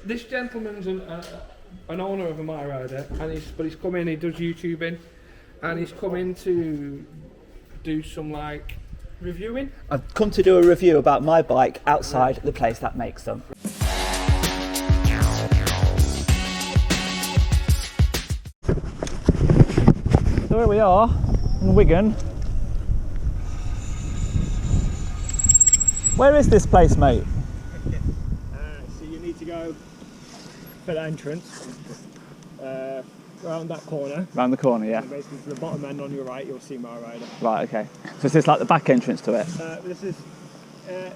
this gentleman's an owner of a MiRiDER, and he's come in. He does YouTubing, and he's come in to do some like reviewing. I've come to do a review about my bike outside the place that makes them. So here we are in Wigan. Where is this place, mate? So you need to go for the entrance, around that corner. Round the corner, yeah. And basically to the bottom end on your right, you'll see MiRiDER. Right, okay. So is this like the back entrance to it? This is, the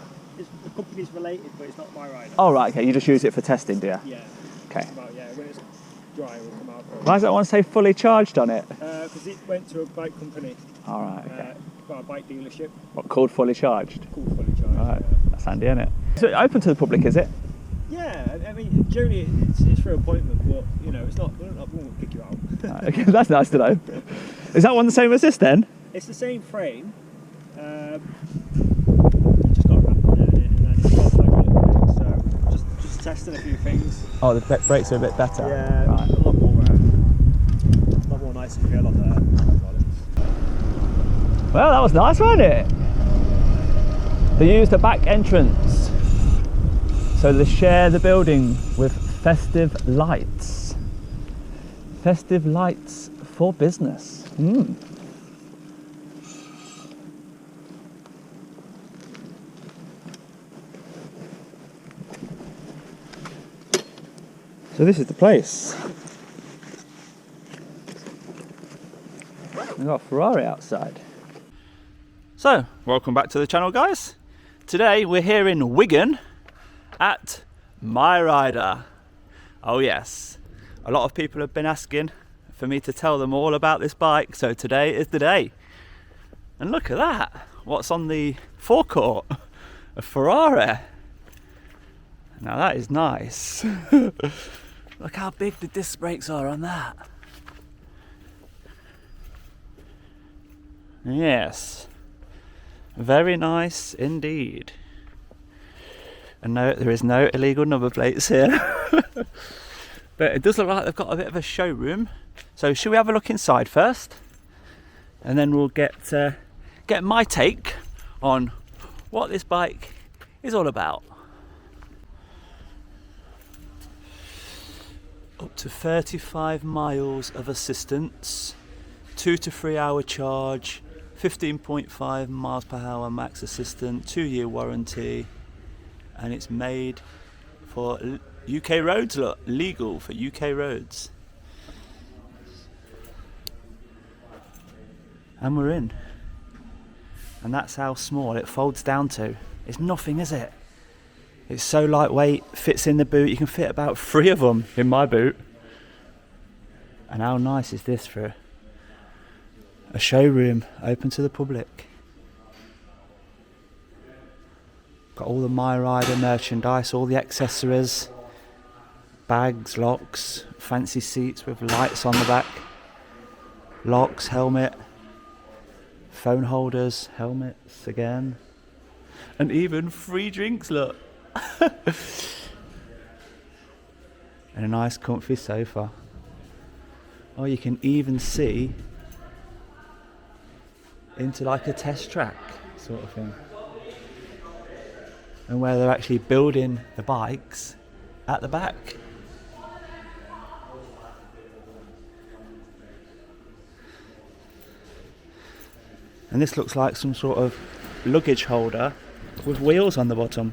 company's related, but it's not MiRiDER. Oh, right, okay. You just use it for testing, do you? Yeah. Okay. Well, yeah, when it's dry, it will come out. Why does that one say fully charged on it? Because it went to a bike company. All right, okay. Well, a bike dealership. What, called fully charged? Called fully charged. Right, that's handy, isn't it? Is it open to the public, is it? Yeah, I mean, generally it's for appointment, but you know, it's not. We won't kick you out. Right, okay, that's nice to know. Is that one the same as this then? It's the same frame. You just got a wrap on it, and then it's got like a little bit. So just testing a few things. Oh, the brakes are a bit better. Yeah, right. a lot more nice and feel on the hydraulics. Well, that was nice, wasn't it? They used the back entrance, so they share the building with festive lights. Festive lights for business. So this is the place. We've got a Ferrari outside. So, welcome back to the channel, guys. Today we're here in Wigan at MiRiDER. Oh yes, a lot of people have been asking for me to tell them all about this bike, so today is the day. And look at that, what's on the forecourt? A Ferrari. Now that is nice. Look how big the disc brakes are on that. Yes, very nice indeed. And no, there is no illegal number plates here. But it does look like they've got a bit of a showroom. So should we have a look inside first? And then we'll get my take on what this bike is all about. Up to 35 miles of assistance, 2 to 3 hour charge, 15.5 miles per hour max assistant, 2-year warranty, and it's made for UK roads, look, legal for UK roads. And we're in. And that's how small it folds down to. It's nothing, is it? It's so lightweight, fits in the boot. You can fit about 3 of them in my boot. And how nice is this for a showroom open to the public? Got all the MiRiDER merchandise, all the accessories, bags, locks, fancy seats with lights on the back, locks, helmet, phone holders, helmets again, and even free drinks, look. And a nice comfy sofa. Oh, you can even see into like a test track sort of thing. And where they're actually building the bikes at the back. And this looks like some sort of luggage holder with wheels on the bottom.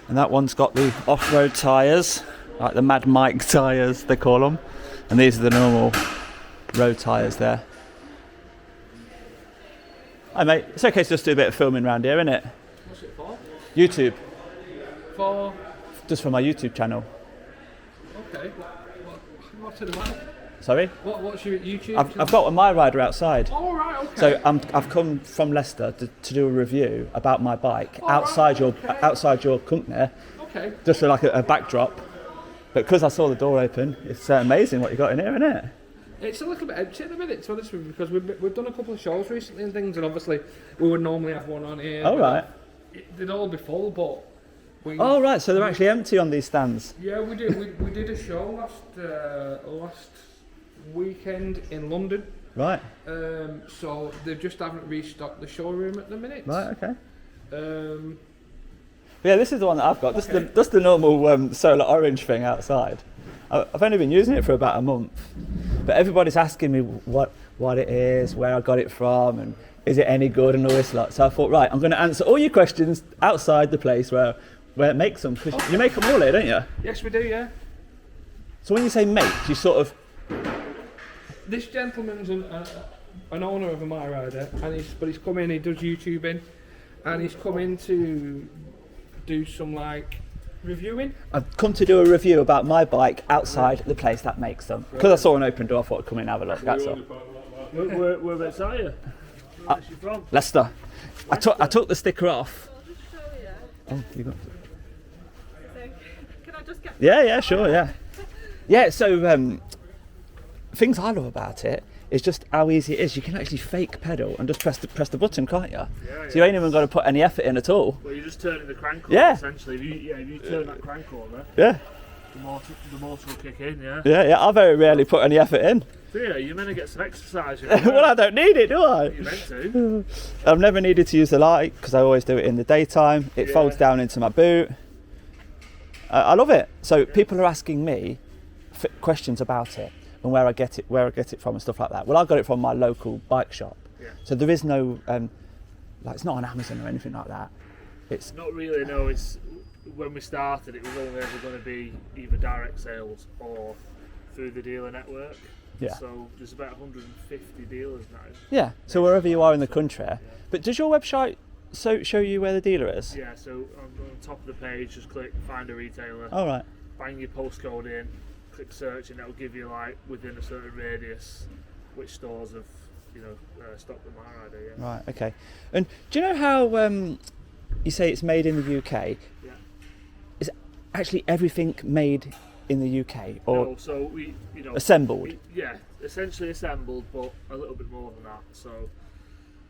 And that one's got the off-road tyres, like the Mad Mike tyres they call them. And these are the normal road tyres there. Hi mate, it's okay to just do a bit of filming around here, isn't it? What's it for? YouTube. For? Just for my YouTube channel. Okay. What's it about? Sorry? What's your YouTube? I've got a MiRiDER outside. Oh, right, okay. So I've come from Leicester to do a review about my bike outside your company. Okay. Just for like a backdrop. But because I saw the door open, it's amazing what you got in here, isn't it? It's a little bit empty at the minute, to be honest with you, because we've done a couple of shows recently and things, and obviously we would normally have one on here. Oh, right. They'd all be full, but oh, right, so they're actually empty on these stands. Yeah, we did. We did a show last weekend in London. Right. So they just haven't restocked the showroom at the minute. Right, okay. Yeah, this is the one that I've got. That's the normal solar orange thing outside. I've only been using it for about a month, but everybody's asking me what it is, where I got it from, and is it any good and all this lot. So I thought, right, I'm going to answer all your questions outside the place where it makes them. Because you make them all here, don't you? Yes, we do, yeah. So when you say make, you sort of... This gentleman's an owner of a MiRiDER, and he's come in, he does YouTubing, and he's come in to do some reviewing. I've come to do a review about my bike outside the place that makes them. Because I saw an open door, I thought I'd come in and have a look, that's all. Whereabouts are you? Where's you from? Leicester. I took the sticker off. Oh, you got... Can I just get... Yeah, sure, yeah. Yeah, so things I love about it is just how easy it is. You can actually fake pedal and just press the button, can't you? Yeah, so you ain't even got to put any effort in at all. Well, you're just turning the crank on, yeah. Essentially. If you turn that crank over, yeah, the motor will kick in, yeah? Yeah, I very rarely put any effort in. So yeah, you're meant to get some exercise. Well, I don't need it, do I? You're meant to. I've never needed to use the light because I always do it in the daytime. It folds down into my boot. I love it. So people are asking me questions about it and where I get it from and stuff like that. Well, I got it from my local bike shop. Yeah. So there is no, it's not on Amazon or anything like that. It's not really. No, it's when we started, it was only ever going to be either direct sales or through the dealer network. Yeah. So there's about 150 dealers now. Yeah. So wherever you are in the country. Yeah. But does your website show you where the dealer is? Yeah. So on the top of the page, just click find a retailer. All right. Bang your postcode in, click search, and it'll give you within a certain radius which stores have stocked the MiRiDER. Yeah. Right. Okay. And do you know how you say it's made in the UK? Yeah. Is actually everything made in the UK, or no, so we assembled? Essentially assembled, but a little bit more than that. So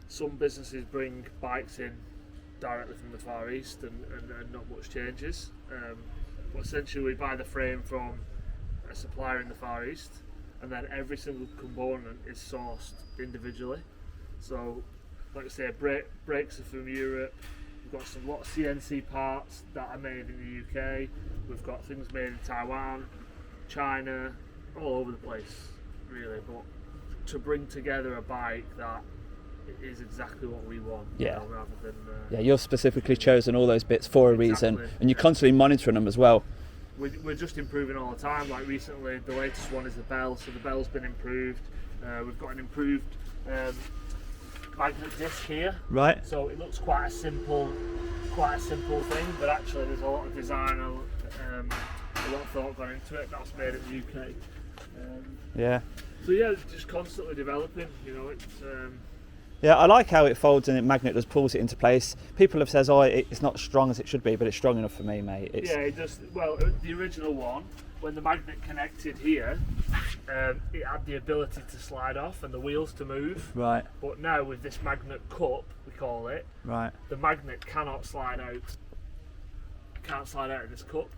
some businesses bring bikes in directly from the Far East, and not much changes. But essentially we buy the frame from a supplier in the Far East, and then every single component is sourced individually. So like I say, brakes are from Europe. We've got lot of CNC parts that are made in the UK. We've got things made in Taiwan, China, all over the place, really. But to bring together a bike that is exactly what we want, rather than you've specifically chosen all those bits for a reason, and you're constantly monitoring them as well. We're just improving all the time. Like recently, the latest one is the bell, so the bell's been improved. We've got an improved magnet disc here. Right. So it looks quite a simple thing, but actually there's a lot of design and a lot of thought gone into it. That's made in the UK. So yeah, just constantly developing. It's. Yeah, I like how it folds and magnet just pulls it into place. People have said, "Oh, it's not strong as it should be," but it's strong enough for me, mate. It just. Well, the original one, when the magnet connected here, it had the ability to slide off and the wheels to move. Right. But now with this magnet cup, we call it. Right. The magnet cannot slide out. It can't slide out of this cup.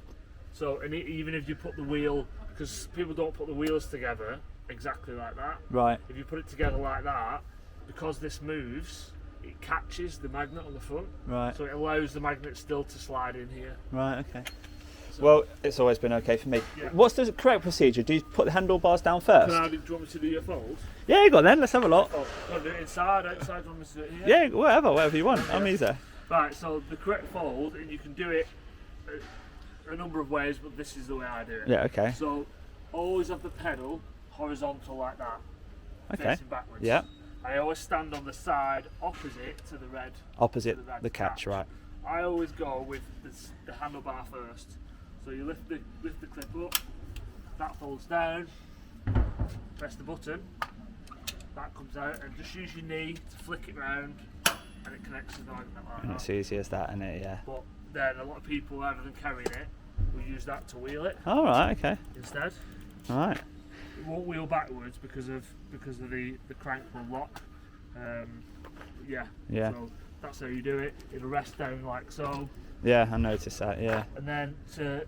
So, and even if you put the wheel, because people don't put the wheels together exactly like that. Right. If you put it together like that, because this moves, it catches the magnet on the front. Right. So it allows the magnet still to slide in here. Right. Okay. So, well, it's always been okay for me. Yeah. What's the correct procedure? Do you put the handlebars down first? Do you want me to do your fold? Yeah, go on then. Let's have a look. Oh, do you want to do it inside, outside? Do you want me to do it here? Yeah, whatever you want. Okay. I'm easy. Right. So the correct fold, and you can do it a number of ways, but this is the way I do it. Yeah. Okay. So always have the pedal horizontal like that. Okay. Facing backwards. Yeah. I always stand on the side opposite to the red. Opposite the catch, right. I always go with the handlebar first. So you lift the clip up, that folds down, press the button, that comes out, and just use your knee to flick it round, and it connects to the magnet like that. It's easy as that, isn't it? Yeah. But then a lot of people, rather than carrying it, will use that to wheel it. All right. Okay. Instead. All right. it won't wheel backwards because of the crank will lock. Yeah. So that's how you do it. It'll rest down like so. Yeah, I noticed that. Yeah. And then to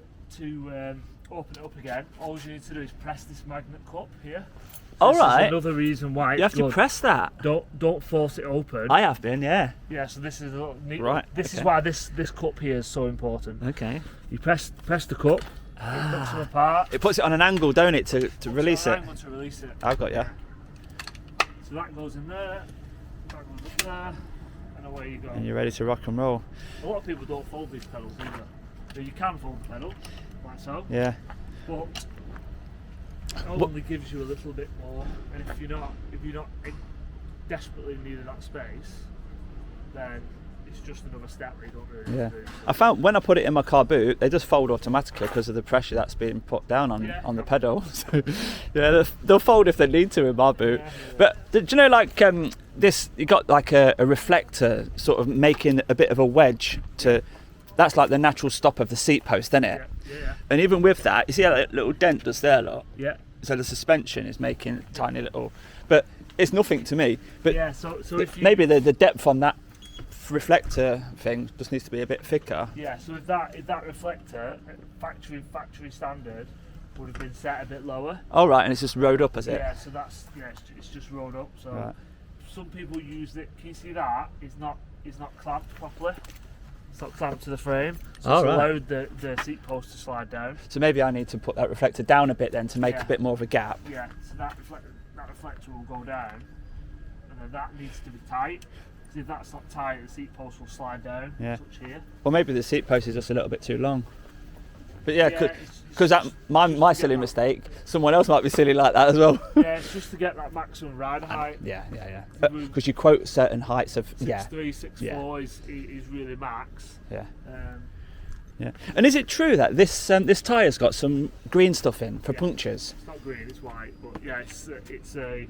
open it up again, all you need to do is press this magnet cup here. So All right. Another reason why You have to press that. Don't force it open. I have been, yeah. Yeah. So this is a little neat. Right, This okay. is why this cup here is so important. Okay. You press the cup. It knocks them apart. It puts it on an angle, don't it, to release it? To release it. I've got you. So that goes in there. That goes up there. And away you go. And you're ready to rock and roll. A lot of people don't fold these pedals either. So you can fold the pedal, like so. Yeah. But it only gives you a little bit more, and if you're not desperately in need of that space, then it's just another step that you don't really Yeah. need to do. I found when I put it in my car boot, they just fold automatically because of the pressure that's being put down on the pedal. So, yeah, they'll fold if they need to in my boot. Yeah. But do you know, like this, you got like a reflector sort of making a bit of a wedge to. That's like the natural stop of the seat post, isn't it? Yeah. And even with that, you see how that little dent that's there, look? Yeah. So the suspension is making tiny little, but it's nothing to me. But Yeah. So if you, maybe the depth on that reflector thing just needs to be a bit thicker. yeah. So if that reflector, factory standard, would have been set a bit lower. Oh right, and it's just rode up, is it? Yeah. So that's it's just rolled up. So Right. some people use it. Can you see that? It's not clamped properly. It's not clamped to the frame, so Oh, it's right. allowed the seat post to slide down. So maybe I need to put that reflector down a bit then to make Yeah. a bit more of a gap. Yeah, so that reflector will go down, and then that needs to be tight. Because if that's not tight, the seat post will slide down. Yeah. Touch here. Or maybe the seat post is just a little bit too long. But yeah, it's because that my silly mistake, someone else might be silly like that as well. Yeah, it's just to get that maximum rider height. Yeah. Because you quote certain heights of 6'3", 6'4" is really max. Yeah. Um, Yeah. And is it true that this tyre's got some green stuff in for punctures? It's not green, it's white, but yeah, it's a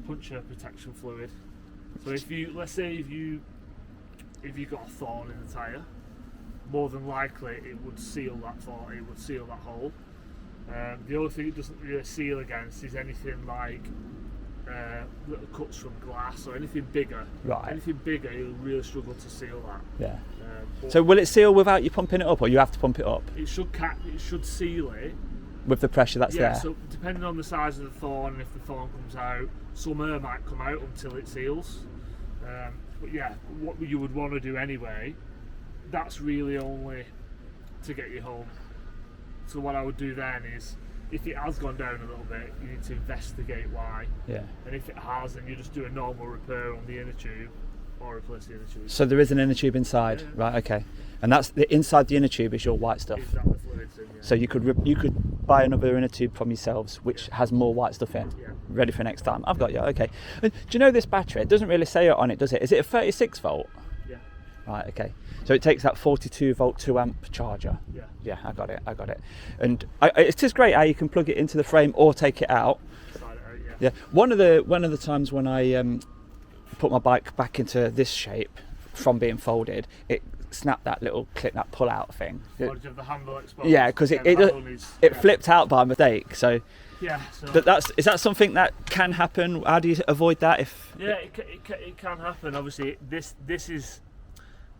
puncture protection fluid. So let's say if you got a thorn in the tyre, more than likely it would seal that thorn, it would seal that hole. The only thing it doesn't really seal against is anything like little cuts from glass or anything bigger. Right. Anything bigger, you'll really struggle to seal that. Yeah. But So will it seal without you pumping it up, or you have to pump it up it should seal it. with the pressure that's Yeah, there? so depending on the size of the thorn, and if the thorn comes out, some air might come out until it seals. But yeah, what you would want to do anyway, that's really only to get you home. So what I would do then is, if it has gone down a little bit, you need to investigate why. Yeah. And if it has, then you just do a normal repair on the inner tube or replace the inner tube. So there is an inner tube inside, Yeah. right? Okay. And that's inside the inner tube is your white stuff. Is that the fluids in? Yeah. So you could buy another inner tube from yourselves which has more white stuff in. Yeah. Ready for next time. I've got you. Okay. And do you know this battery? It doesn't really say it on it, does it? Is it a 36 volt? Yeah. Right. Okay. So it takes that 42 volt 2 amp charger. Yeah. Yeah, I got it. And it's just great how you can plug it into the frame or take it out. Slide it out, Yeah. One of the times when I put my bike back into this shape from being folded, it snapped that little clip, that pull out thing. Or do you have the handle exposed? Yeah, because the handle it flipped out by mistake. So Yeah. So is that something that can happen? How do you avoid that? If yeah, it can happen. Obviously, this is.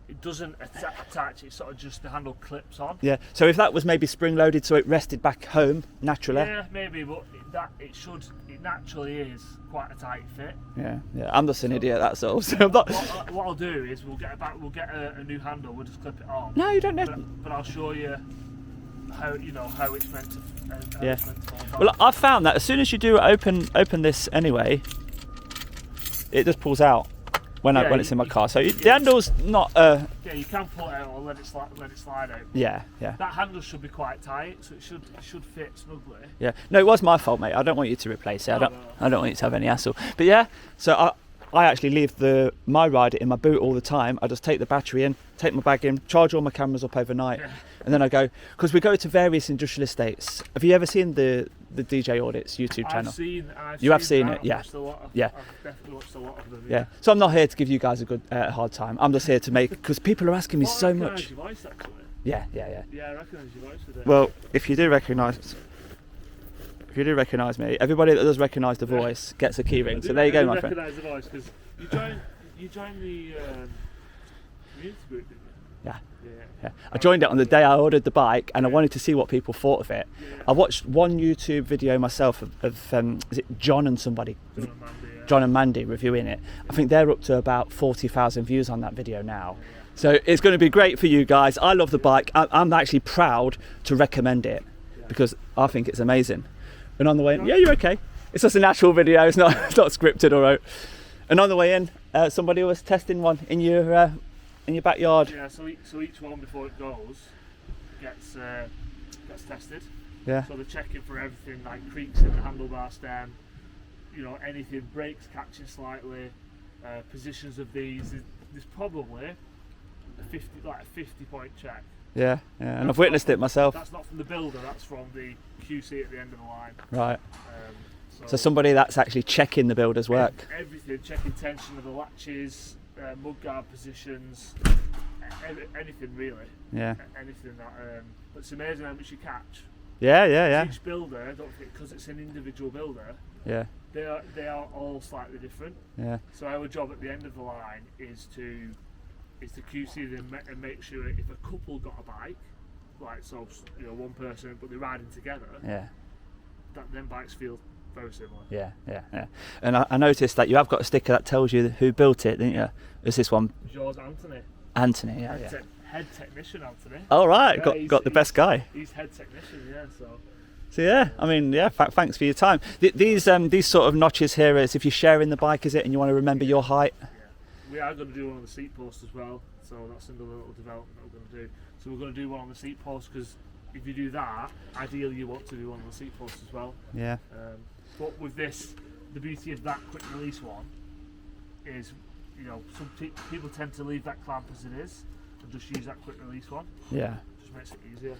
It doesn't attach, it sort of just the handle clips on. yeah, so if that was maybe spring loaded, so it rested back home naturally. Yeah, maybe, but it naturally is quite a tight fit. Yeah. I'm just an idiot. That's all. So I'm not. What I'll do is we'll get a new handle. We'll just clip it on. No, you don't know. But I'll show you how it's meant to. Yeah. It's meant to fold on. Well, I found that as soon as you do open this anyway, it just pulls out when it's in my car. So the handle's not. Yeah, you can pull it out or let it slide out. Yeah. That handle should be quite tight, so it should fit snugly. Yeah. No, it was my fault, mate. I don't want you to replace it. I don't want you to have any hassle. But yeah, so I actually leave the MiRiDER in my boot all the time. I just take the battery in, take my bag in, charge all my cameras up overnight, and then I go, because we go to various industrial estates. Have you ever seen the djaudits YouTube channel? You have seen it, yeah. I've definitely watched a lot of them. Yeah. So I'm not here to give you guys a good hard time. I'm just here to make, because people are asking me so I much. recognise your voice, actually. Yeah. Yeah, I recognise your voice with it. Well, if you do recognise If you do recognise me, everybody that does recognise the voice gets a key ring. So there you go, my friend. I recognise the voice because you joined the community group, didn't you? Yeah. I joined it on the day I ordered the bike, and I wanted to see what people thought of it. I watched one YouTube video myself of is it John and somebody? John and Mandy reviewing it. I think they're up to about 40,000 views on that video now. So it's going to be great for you guys. I love the bike. I'm actually proud to recommend it because I think it's amazing. And on the way in, yeah, you're okay. It's just a natural video. It's not scripted, all right. And on the way in, somebody was testing one in your backyard. Yeah. So each one before it goes gets tested. Yeah. So they're checking for everything like creaks in the handlebar stem. You know, anything, brakes catching slightly, positions of these. There's probably a 50 point check. Yeah, and I've witnessed it myself. That's not from the builder, that's from the QC at the end of the line. Right. So somebody that's actually checking the builder's work. Everything, checking tension of the latches, mudguard positions, anything really. Yeah. Anything that. But it's amazing how much you catch. Yeah. Each builder, don't forget, because it's an individual builder. Yeah. They are all slightly different. Yeah. So our job at the end of the line is to QC them and make sure if a couple got a bike, like so, you know, one person but they're riding together. Yeah. That them bikes feel very similar. Yeah. And I noticed that you have got a sticker that tells you who built it, didn't you? Is this one? Yours, Antony. Antony, yeah. Head technician, Antony. Oh right, Yeah, got the best guy. He's head technician, yeah. So yeah, I mean, yeah. Thanks for your time. These sort of notches here is if you're sharing the bike, is it, and you want to remember your height? Yeah. We are going to do one on the seat post as well, so that's another little development that we're going to do. So we're going to do one on the seat post because if you do that, ideally you want to do one on the seat post as well. Yeah. But with this, the beauty of that quick release one is, you know, some people tend to leave that clamp as it is and just use that quick release one. Yeah. Just makes it easier.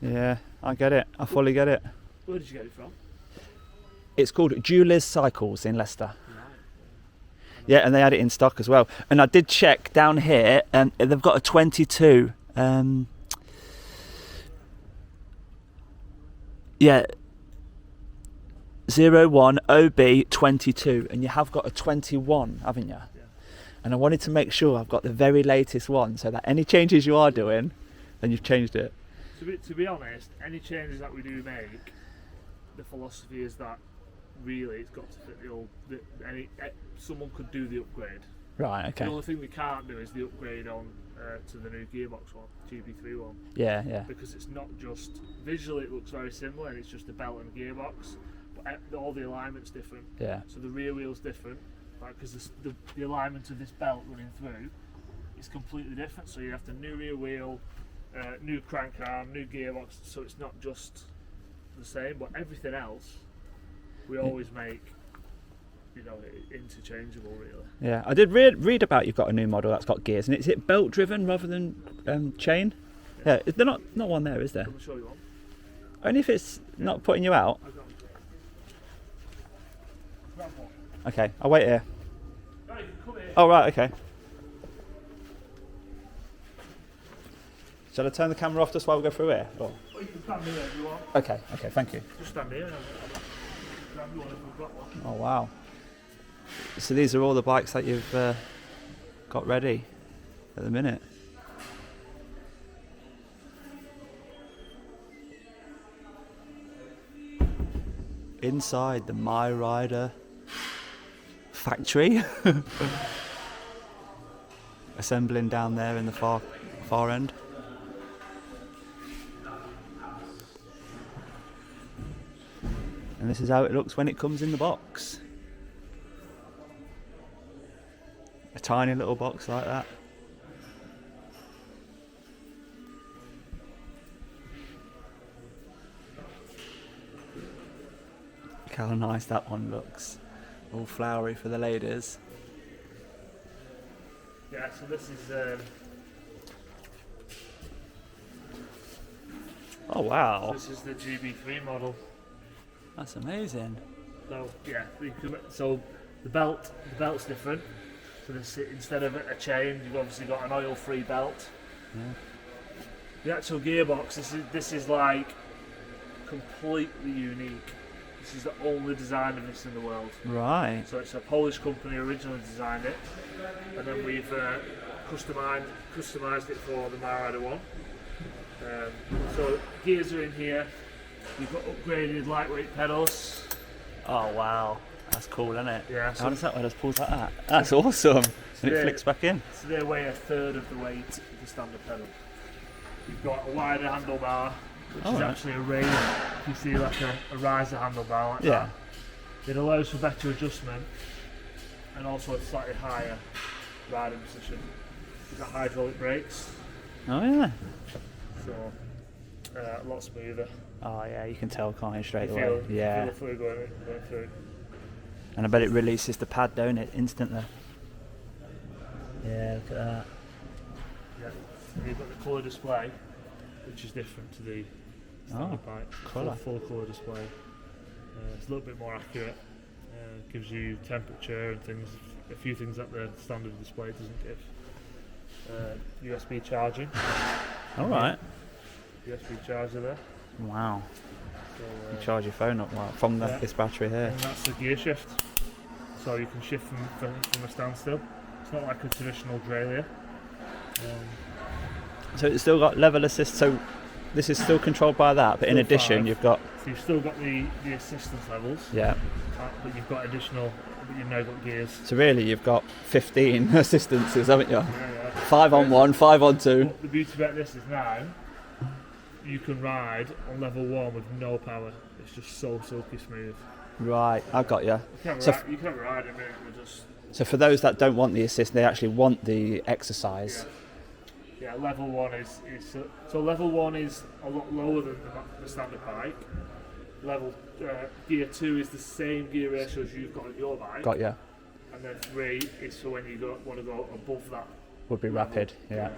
Yeah, I get it. I fully get it. Where did you get it from? It's called Jeweller's Cycles in Leicester. Yeah, and they had it in stock as well. And I did check down here, and they've got a 22. Yeah, 01 OB 22, and you have got a 21, haven't you? Yeah. And I wanted to make sure I've got the very latest one, so that any changes you are doing, then you've changed it. To be honest, any changes that we do make, the philosophy is that really it's got to fit the old. Someone could do the upgrade. Right. Okay. The only thing we can't do is the upgrade on to the new gearbox one, GB3 one. Yeah. Because it's not just visually, it looks very similar, and it's just a belt and a gearbox, but all the alignment's different. Yeah. So the rear wheel's different, because the alignment of this belt running through is completely different. So you have to new rear wheel, new crank arm, new gearbox. So it's not just the same, but everything else we always make, you know, interchangeable really. Yeah, I did read about you've got a new model that's got gears, and is it belt driven rather than chain? Yeah, there's not one there, is there? I'll show you one. Only if it's not putting you out. I've got one. Grab one. Okay, I'll wait here. No, you can come here. Oh right, okay. Shall I turn the camera off just while we go through here? Or? Oh, you can stand here if you want. Okay, thank you. Just stand here and I'll grab you one if we've got one. Oh wow. So these are all the bikes that you've got ready at the minute. Inside the MiRiDER factory. Assembling down there in the far end. And this is how it looks when it comes in the box. A tiny little box like that. Look how nice that one looks. All flowery for the ladies. Yeah, so this is Oh wow. this is the GB3 model. That's amazing. So yeah, so the belt's different. So this, instead of a chain, you've obviously got an oil-free belt. Yeah. The actual gearbox, this is like completely unique. This is the only design of this in the world. Right. So it's a Polish company originally designed it, and then we've customised it for the MiRiDER 1. So gears are in here. You've got upgraded lightweight pedals. Oh wow, that's cool, isn't it? Yeah. How does that one just pulls like that? That's awesome. And it flicks back in. So they weigh a third of the weight of the standard pedal. You've got a wider handlebar, which is actually a raise. You see like a riser handlebar like that. It allows for better adjustment and also a slightly higher riding position. You've got hydraulic brakes. Oh yeah. So a lot smoother. Oh yeah, you can tell, can't you, straight away? Feel Yeah. the fluid going through. And I bet it releases the pad, don't it, instantly? Yeah, look at that. Yeah. And you've got the colour display, which is different to the standard bike. Full colour display. It's a little bit more accurate. Gives you temperature and things. A few things that the standard display doesn't give. USB charging. All right. USB charger there. Wow. So, You charge your phone up from this battery here. and that's the gear shift. So you can shift from a standstill. It's not like a traditional derailleur. So it's still got level assist, so this is still controlled by that, but in Still addition 5. you've got... So you've still got the assistance levels, Yeah. but you've got additional, but you've now got gears. So really you've got 15 assistances, haven't you? Yeah. 5 on 1, 5 on 2. But the beauty about this is now, you can ride on level 1 with no power. It's just so silky smooth. Right, I got you. You can't ride in it with just... So for those that don't want the assist, they actually want the exercise. Yeah, level 1 is so level 1 is a lot lower than the standard bike. Level gear 2 is the same gear ratio as you've got on your bike. Got you. And then 3 is for when you want to go above that. Would be rapid, yeah.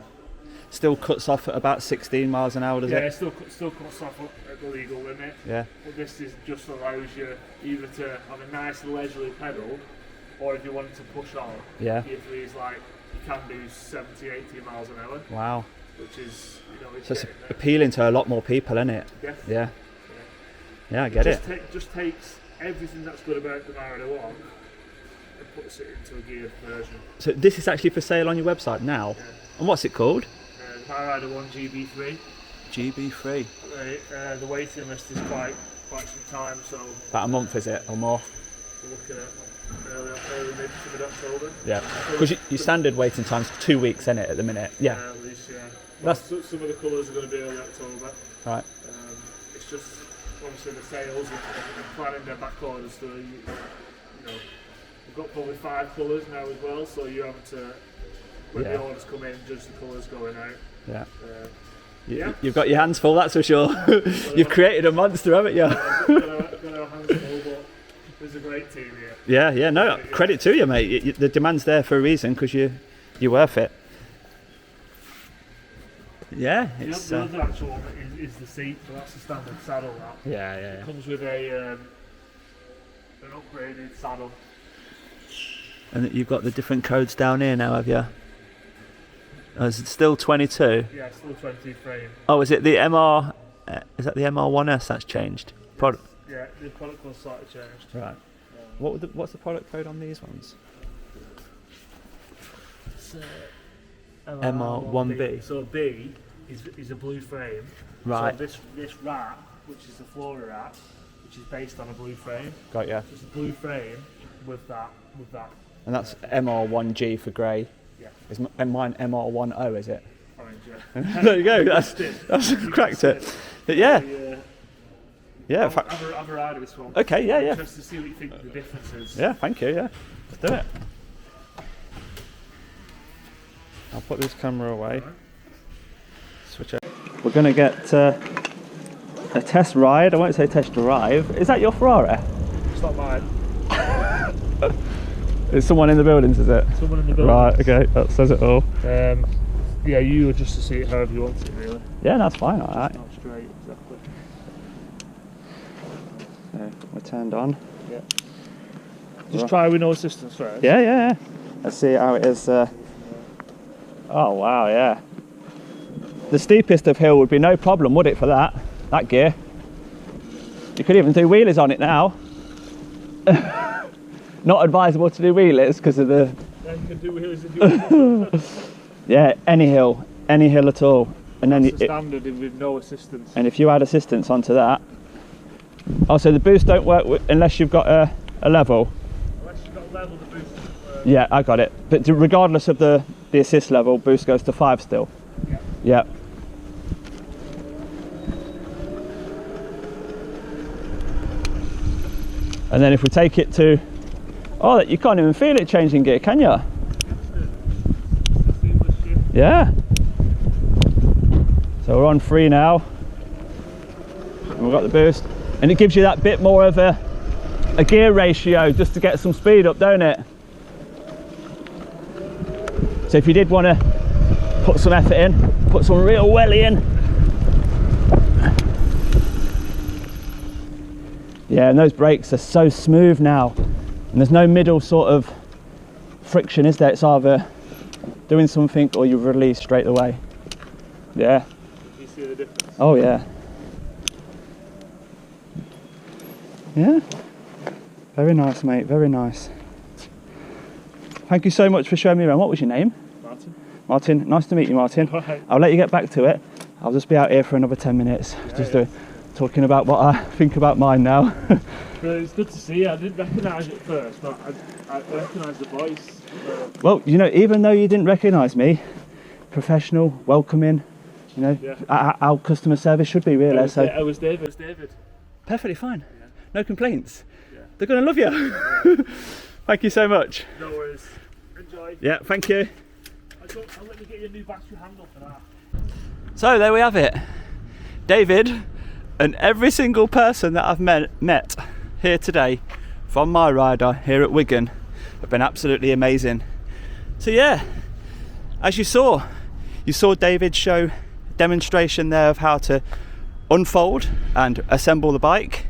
Still cuts off at about 16 miles an hour, does it? Yeah, still cuts off at the legal limit. Yeah. But this just allows you either to have a nice leisurely pedal, or if you wanted to push on, Yeah. gear 3 is like, you can do 70, 80 miles an hour. Wow. Which is, So it's appealing to a lot more people, isn't it? Yeah. Yeah, I get it. Just takes everything that's good about the MiRiDER 1 and puts it into a geared version. So this is actually for sale on your website now? Yeah. And what's it called? The MiRiDER 1 GB3. GB3. The waiting list is quite some time, so About a month, is it, or more? we're looking at early mid to mid-October. Yeah. Because your standard waiting time's 2 weeks, isn't it, at the minute? Yeah. At least, yeah. That's... Some of the colours are going to be early October. Right. It's just obviously the sales and planning their back orders. So you know, we've got probably 5 colours now as well. So you're having to, when the orders come in, judge the colours going out. Yeah. You've got your hands full, that's for sure. You've created a monster, haven't you? Got our hands full, but there's a great team here. Yeah. No, credit to you, mate. The demand's there for a reason, because you're worth it. Yeah, it's... The other actual one is the seat, so that's the standard saddle. That Yeah. comes with an upgraded saddle. And you've got the different codes down here now, have you? Oh, is it still 22? Yeah, still 20 frame. Oh, is it the MR? Is that the MR1S that's changed? Product. Yeah, the product was slightly changed. Right. What's the product code on these ones? MR1B. So B is a blue frame. Right. So this wrap, which is the FILMORA wrap, which is based on a blue frame. Got ya. So it's a blue frame with that. And that's MR1G for grey. Yeah. Is mine MR10, is it? Orange. Yeah. There you go. That's cracked it. But yeah. Yeah. Have a ride of this one. Okay. Yeah. Just to see what you think the difference is. Yeah. Thank you. Yeah. Let's do it. I'll put this camera away. Switch it. We're gonna get a test ride. I won't say test drive. Is that your Ferrari? It's not mine. Is someone in the buildings, is it? Someone in the building. Right, okay, that says it all. Yeah, you adjust to see it however you want it, really. Yeah, that's fine, alright. Not straight, exactly. So, we're turned on. Yeah. Just try with no assistance first. Yeah. Let's see how it is. Oh, wow, yeah. The steepest of hill would be no problem, would it, for that gear? You could even do wheelies on it now. Not advisable to do wheelies because of the... Yeah, you can do wheelies if you want. Yeah, any hill at all. And then That's the standard with no assistance. And if you add assistance onto that... Also, the boost don't work unless you've got a level. Unless you've got a level, the boost doesn't work. Yeah, I got it. But regardless of the assist level, boost goes to 5 still. Yeah. Yeah. And then if we take it to... Oh, you can't even feel it changing gear, can you? Yeah. So we're on 3 now. And we've got the boost. And it gives you that bit more of a gear ratio just to get some speed up, don't it? So if you did want to put some effort in, put some real welly in. Yeah, and those brakes are so smooth now. And there's no middle sort of friction, is there? It's either doing something or you release straight away. Yeah. You see the difference? Oh yeah. Yeah. Very nice, mate. Very nice. Thank you so much for showing me around. What was your name? Martin. Martin. Nice to meet you, Martin. Right. I'll let you get back to it. I'll just be out here for another 10 minutes. Talking about what I think about mine now. Well, it's good to see you. I didn't recognise it at first, but I recognised the voice. Well, you know, even though you didn't recognise me, professional, welcoming, you know, Yeah. our customer service should be really. I was David. It was David. Perfectly fine. Yeah. No complaints. Yeah. They're going to love you. Thank you so much. No worries. Enjoy. Yeah, thank you. I'll let you get your new battery handle for that. So there we have it. David and every single person that I've met here today from MiRiDER here at Wigan have been absolutely amazing. So yeah, as you saw David show a demonstration there of how to unfold and assemble the bike.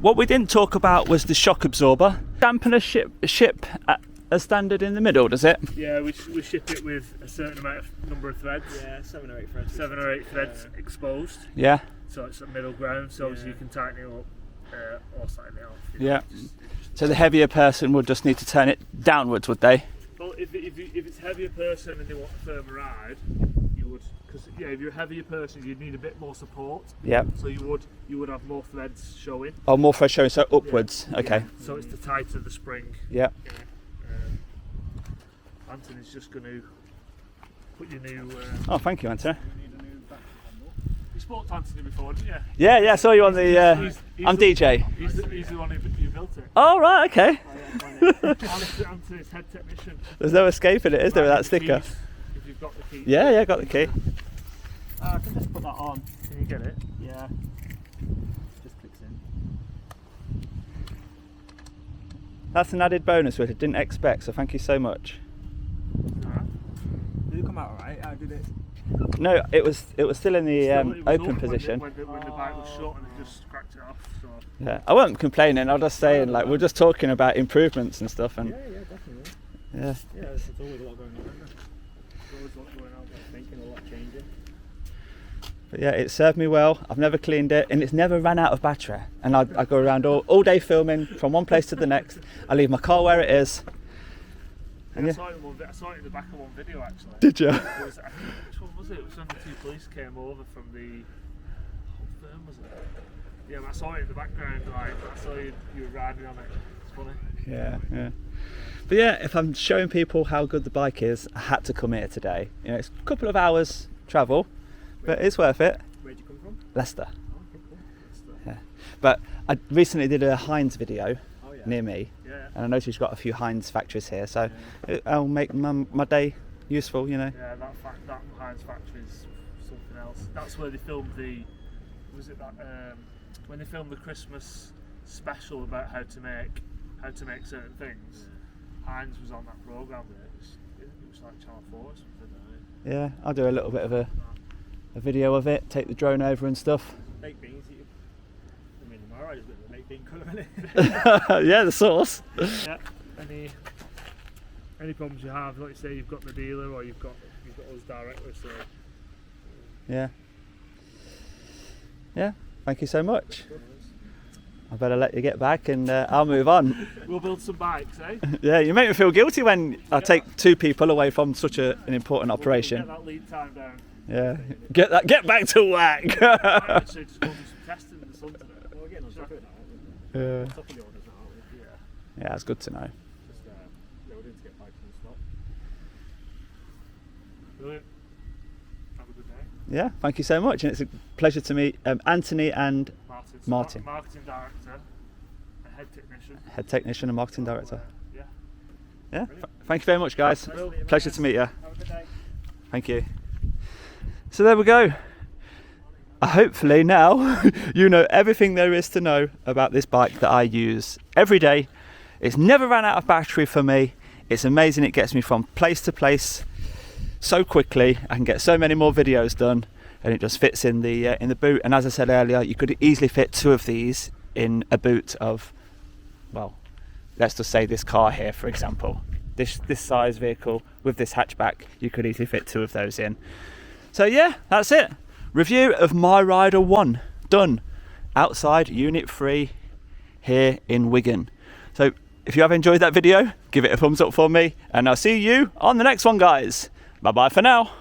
What we didn't talk about was the shock absorber. Dampener ship at a standard in the middle, does it? Yeah, we ship it with a certain number of threads. Yeah, 7 or 8 threads. 7 or 8 threads exposed. Yeah. So it's a middle ground, so obviously you can tighten it up or tighten it off. Yeah. So the heavier person would just need to turn it downwards, would they? Well, if it's a heavier person and they want a firmer ride, you would, because yeah, if you're a heavier person, you'd need a bit more support. Yeah. So you would have more threads showing. Oh, more thread showing, so upwards. Yeah. Okay. Yeah. So it's the tighter the spring. Yeah. Antony's just going to put your new. Oh, thank you, Antony. You spoke to Antony before, didn't you? Yeah, I saw you on the. I'm DJ. He's the one who built it. Oh, right, okay. Antony's head technician. There's no escaping it, is there, with that sticker? Keys, if you've got the key. Yeah, got the key. I can just put that on. Can you get it? Yeah. Just clicks in. That's an added bonus which I didn't expect, so thank you so much. Did it come out alright? How did it? No, it was still in the It was open open position. when the bike was shut and it just cracked it off. So. Yeah, I wasn't complaining. I was just saying, like, we're just talking about improvements and stuff, and Yeah, definitely. yeah. Yeah, there's always a lot going on, isn't there? There's always what's going on. Thinking a lot changing. But yeah, it served me well. I've never cleaned it, and it's never ran out of battery. And I go around all day filming from one place to the next. I leave my car where it is. And I yeah. saw it in the back of one video actually. Did you? I think, which one was it? It was when the 2 police came over from the firm, was it? Yeah, I saw it in the background. Like I saw you were riding on it. It's funny. Yeah. But yeah, if I'm showing people how good the bike is, I had to come here today. You know, it's a couple of hours travel, but it's worth it. Where'd you come from? Leicester. Oh, okay, cool. Yeah. But I recently did a Heinz video Oh, yeah. near me, Yeah. and I noticed you've got a few Heinz factories here, so it'll make my day useful, you know. Yeah, that Heinz factory is something else. That's where they filmed when they filmed the Christmas special about how to make certain things. Heinz was on that programme. It was like Channel 4 or something. Yeah, I'll do a little bit of a video of it, take the drone over and stuff. Baked beans. I mean, MiRiDER's a bit of a baked bean colour, isn't it? Yeah, the sauce. Yeah. Any problems you have, like you say, you've got the dealer or you've got us directly. So Yeah. Thank you so much. I better let you get back and I'll move on. We'll build some bikes, eh? Yeah, you make me feel guilty when I take 2 people away from such an important operation. Get that lead time down. Yeah, get back to work. Actually, just go do some testing in the sun today. Well, we're getting on top of it now, aren't we? Yeah. Top of the orders now, aren't we? Yeah. Yeah, it's good to know. Just, yeah, we're going to get bikes on the spot. Brilliant. Have a good day. Yeah, thank you so much, and it's a pleasure to meet Antony and Martin. Marketing director, a head technician. Head technician and marketing director. Yeah. Yeah, thank you very much, guys. Pleasure to meet you. Have a good day. Thank you. So there we go. Hopefully now you know everything there is to know about this bike that I use every day. It's never ran out of battery for me. It's amazing, it gets me from place to place so quickly. I can get so many more videos done, and it just fits in the boot. And as I said earlier, you could easily fit 2 of these in a boot of, well, let's just say this car here, for example. This size vehicle with this hatchback, you could easily fit 2 of those in. So yeah, that's it. Review of MiRiDER 1 done outside Unit 3 here in Wigan. So if you have enjoyed that video, give it a thumbs up for me, and I'll see you on the next one, guys. Bye bye for now.